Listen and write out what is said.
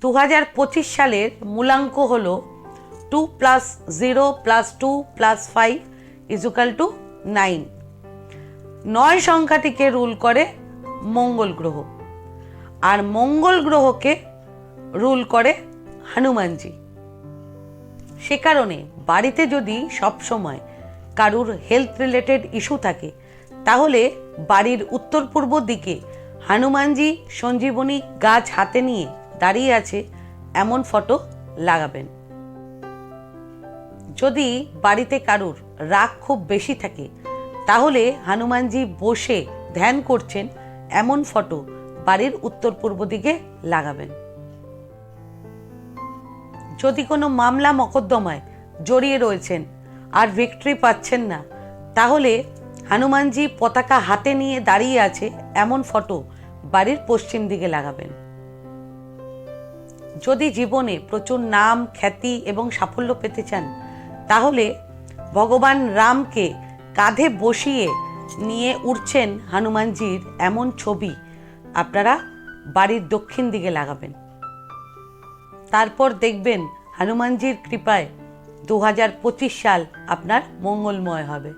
2025 সালের মূলাঙ্ক হল 2 + 0 + 2 + 5 = 9। 9 সংখ্যাটিকে রুল করে মঙ্গল গ্রহ, আর মঙ্গল গ্রহকে রুল করে হনুমানজি। সে কারণে বাড়িতে যদি সবসময় কারুর হেলথ রিলেটেড ইস্যু থাকে, তাহলে বাড়ির উত্তর পূর্ব দিকে হনুমানজি সঞ্জীবনী গাছ হাতে নিয়ে দাঁড়িয়ে আছে এমন ফটো লাগাবেন। যদি বাড়িতে কারুর রাগ খুব বেশি থাকে, তাহলে হনুমানজি বসে ধ্যান করছেন এমন ফটো বাড়ির উত্তর পূর্ব দিকে লাগাবেন। যদি কোনো মামলা মকদ্দমায় জড়িয়ে রয়েছেন আর ভিক্টরি পাচ্ছেন না, তাহলে হনুমানজি পতাকা হাতে নিয়ে দাঁড়িয়ে আছে এমন ফটো বাড়ির পশ্চিম দিকে লাগাবেন। যদি জীবনে প্রচুর নাম, খ্যাতি এবং সাফল্য পেতে চান, তাহলে ভগবান রামকে কাঁধে বসিয়ে নিয়ে উঠছেন হনুমানজির এমন ছবি আপনারা বাড়ির দক্ষিণ দিকে লাগাবেন। তারপর দেখবেন হনুমানজির কৃপায় 2025 সাল আপনার মঙ্গলময় হবে।